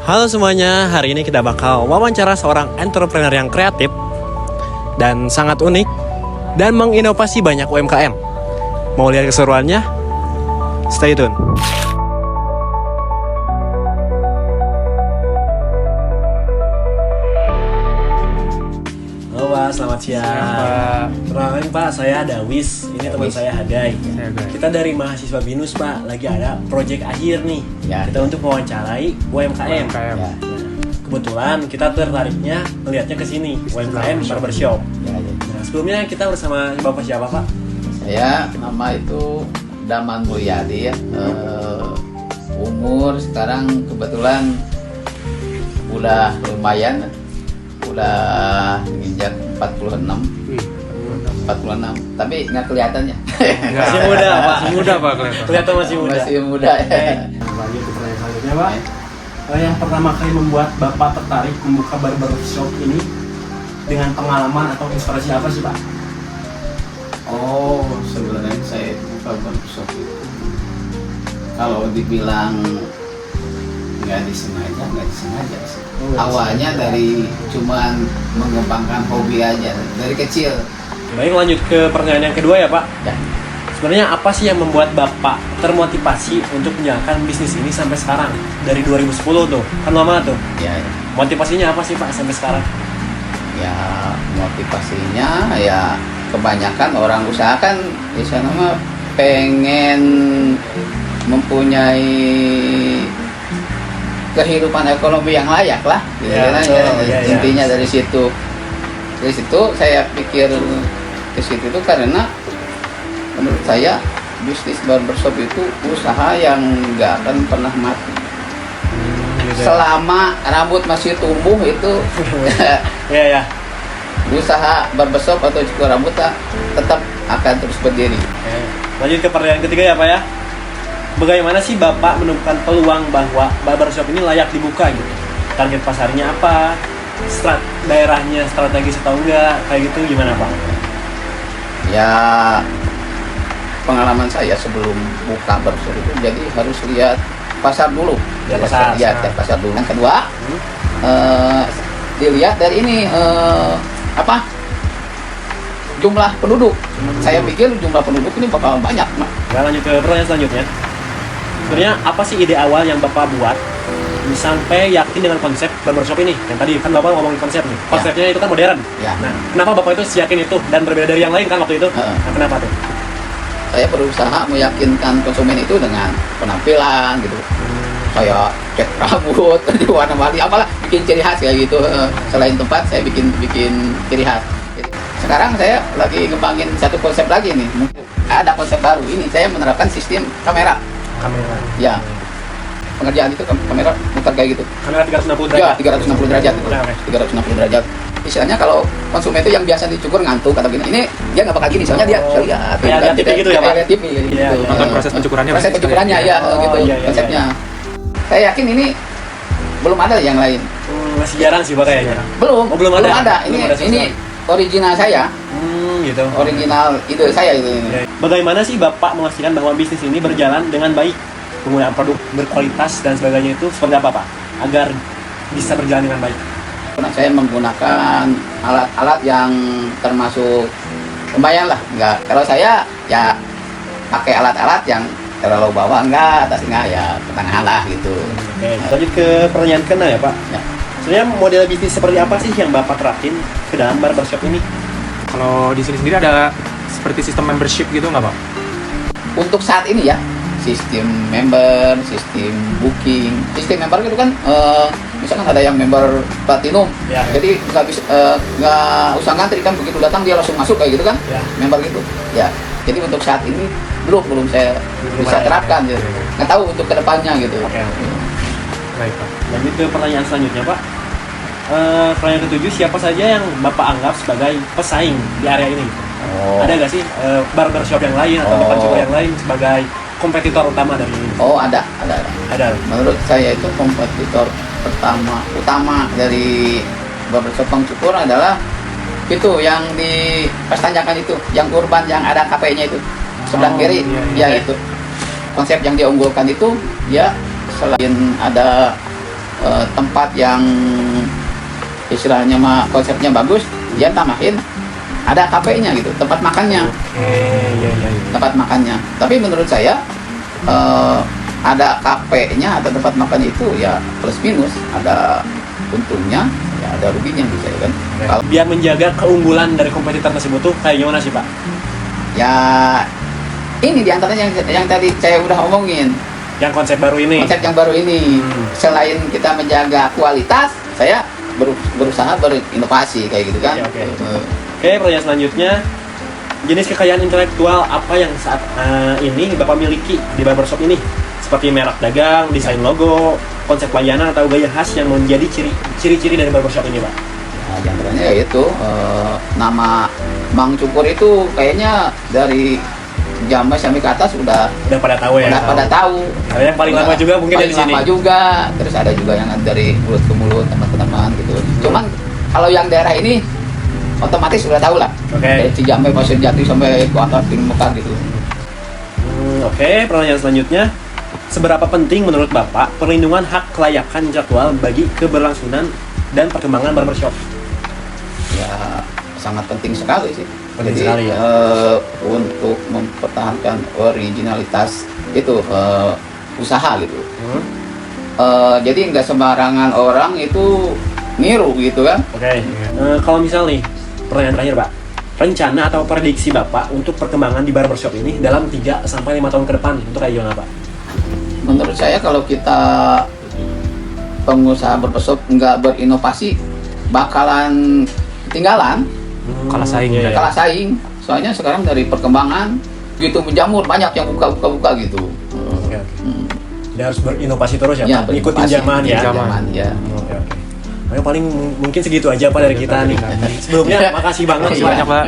Halo semuanya, hari ini kita bakal wawancara seorang entrepreneur yang kreatif dan sangat unik dan menginovasi banyak UMKM. Mau lihat keseruannya? Stay tune. Halo Pak, selamat siang. Kenalin Pak, saya Dawis. Ini teman saya Hadai. Kita dari mahasiswa BINUS Pak, lagi ada proyek akhir nih. Ya. Kita untuk mewawancarai UMKM. Ya. Nah, kebetulan kita tertariknya melihatnya ke sini, UMKM Barbershop. Ya. Nah, sebelumnya kita bersama Bapak siapa Pak? Saya nama itu Daman Mulyadi ya. Umur sekarang kebetulan udah lumayan, udah menginjak 46, tapi nggak kelihatannya. Masih muda Pak. Masih muda Pak kelihatan. Kelihatan masih muda. Masih muda ya. Nah, lanjut ke pertanyaan selanjutnya Pak. Yang pertama kali membuat Bapak tertarik membuka barbershop ini dengan pengalaman atau inspirasi apa sih Pak? Oh, sebenarnya saya buka barbershop itu kalau dibilang nggak disengaja sih. Awalnya dari cuman mengembangkan hobi aja dari kecil. Baik, lanjut ke pertanyaan yang kedua ya Pak. Ya. Sebenarnya apa sih yang membuat Bapak termotivasi untuk menjalankan bisnis ini sampai sekarang? Dari 2010 tuh, kan lama tuh. Ya, Motivasinya apa sih Pak sampai sekarang? ya motivasinya ya kebanyakan orang usaha kan di sana mah pengen mempunyai kehidupan ekonomi yang layak lah, gitu Ya, kan, betul. ya. Ya. Intinya dari situ saya pikir ke situ itu karena menurut saya bisnis barbershop itu usaha yang nggak akan pernah mati selama rambut masih tumbuh itu. Ya. Usaha barbershop atau cukur rambut tetap akan terus berdiri. Lanjut ke pertanyaan ketiga ya Pak ya. Bagaimana sih Bapak menemukan peluang bahwa barbershop ini layak dibuka gitu? Target pasarnya apa? Daerahnya strategis atau enggak? Kayak gitu gimana Pak? Ya, pengalaman saya sebelum buka barbershop itu jadi harus lihat pasar dulu. Lihat pasar. Lihat pasar dulu. Yang kedua, dilihat dari ini jumlah penduduk. Saya pikir jumlah penduduk ini bakal banyak. Nah, lanjut ke pertanyaan selanjutnya. Sebenarnya apa sih ide awal yang Bapak buat sampai yakin dengan konsep barbershop ini? Yang tadi kan Bapak ngomongin konsep nih. Konsepnya itu kan modern. Ya. Nah, kenapa Bapak itu yakin itu dan berbeda dari yang lain kan waktu itu? Nah, kenapa tuh? Saya berusaha meyakinkan konsumen itu dengan penampilan gitu. Kayak cat rambut, diwarna-warni, apalah bikin ciri khas kayak gitu. Selain tempat saya bikin ciri khas. Sekarang saya lagi ngembangin satu konsep lagi nih. Ada konsep baru ini, saya menerapkan sistem kamera. Ya, pengerjaan itu kamera muter kayak gitu. Kamera 360 Ya, derajat. 360 derajat. Oke. 360 derajat. Istilahnya kalau konsumen itu yang biasa dicukur ngantuk atau gini, ini dia nggak bakal gini. Soalnya dia bisa lihat. Kayak lihat TV gitu ya, Pak? Kayak TV gitu. Iya, iya. Nonton proses pencukurannya. Proses pencukurannya ya, gitu iya, iya, konsepnya. Saya yakin ini belum ada yang lain. Masih jarang sih Pak kayaknya. Belum. Oh, belum ada. Ini Belum ada sama ini original saya. Gitu. Original ide saya ini. Ya. Bagaimana sih Bapak memastikan bahwa bisnis ini berjalan dengan baik? Penggunaan produk berkualitas dan sebagainya itu seperti apa Pak? Agar bisa berjalan dengan baik. Karena saya menggunakan alat-alat yang termasuk lumayan lah. Enggak. Kalau saya ya pakai alat-alat yang terlalu bawah enggak, atas enggak, ya pertengahan lah gitu. Oke, lanjut ke pertanyaan kena ya Pak. Ya. Sebenarnya model bisnis seperti apa sih yang Bapak terapin ke dalam barbershop ini? Kalau di sini sendiri ada seperti sistem membership gitu nggak Pak? Untuk saat ini ya, sistem member, sistem booking. Sistem member itu kan misalkan ada yang member platinum, Ya. jadi nggak usah ngantri kan, begitu datang dia langsung masuk kayak gitu kan, Ya. member gitu. Ya, jadi untuk saat ini belum saya bisa ada, terapkan, ya. gitu. Nggak tahu untuk kedepannya gitu. Oke. Baik Pak. Lanjut ke pertanyaan selanjutnya Pak. Pertanyaan ketujuh, siapa saja yang Bapak anggap sebagai pesaing di area ini? Oh. Ada nggak sih barbershop yang lain atau bahkan cukur yang lain sebagai kompetitor utama dari ini? Oh, ada. Ada. Menurut saya itu kompetitor utama dari barbershop cukur adalah itu yang di Pastanjakan itu, yang urban yang ada kafenya itu sebelah kiri, iya. ya itu. Konsep yang dia unggulkan itu, ya selain ada tempat yang istilahnya mah konsepnya bagus, dia tamahin ada kafenya gitu, tempat makannya, tempat makannya. Tapi menurut saya ada kafenya atau tempat makannya itu ya plus minus, ada untungnya, ya ada ruginya bisa ya kan. Kalau Biar menjaga keunggulan dari kompetitor tersebut tuh kayak gimana sih Pak? ya ini diantaranya yang tadi saya udah omongin, Yang konsep baru ini. konsep yang baru ini. Selain kita menjaga kualitas, saya berusaha berinovasi kayak gitu kan. Oke. Oke, pertanyaan selanjutnya, jenis kekayaan intelektual apa yang saat ini Bapak miliki di barbershop ini? Seperti merek dagang, desain logo, konsep layanan atau gaya khas yang menjadi ciri-ciri dari barbershop ini, Pak? Nah, diantaranya yaitu nama Mang Cukur itu kayaknya dari Jambai sampai ke atas udah Pada tahu ya? udah pada tahu. Yang paling lama juga mungkin paling dari sini. lama juga, terus ada juga yang dari mulut ke mulut teman-teman gitu. Cuman kalau yang daerah ini otomatis udah tahu lah. Oke. Dari Cijambe, Pasir Jati sampai ke atas di Mekah gitu. Oke, pertanyaan selanjutnya, seberapa penting menurut Bapak perlindungan hak kelayakan intelektual bagi keberlangsungan dan perkembangan barbershop? Ya sangat penting sekali sih. Penting Jadi sekali ya. untuk mempertahankan originalitas itu usaha gitu. Jadi nggak sembarangan orang itu niru gitu kan. Oke. Kalau misal nih, pertanyaan terakhir Pak, rencana atau prediksi Bapak untuk perkembangan di barbershop ini dalam 3 sampai 5 tahun ke depan untuk kayak gimana Pak? Menurut saya kalau kita pengusaha barbershop nggak berinovasi bakalan ketinggalan, Kalah saing, Iya, iya. kalah saing. Soalnya sekarang dari perkembangan gitu menjamur, banyak yang buka gitu. Oke, oke. Hmm. Dia harus berinovasi terus ya, Ya, Pak? Ngikutin berinovasi, zaman ya. ngikutin zaman, ya. Oke, oke. Nah, paling mungkin segitu aja Pak dari kita nih. Sebelumnya makasih banget Iya. Pak. Banyak Pak.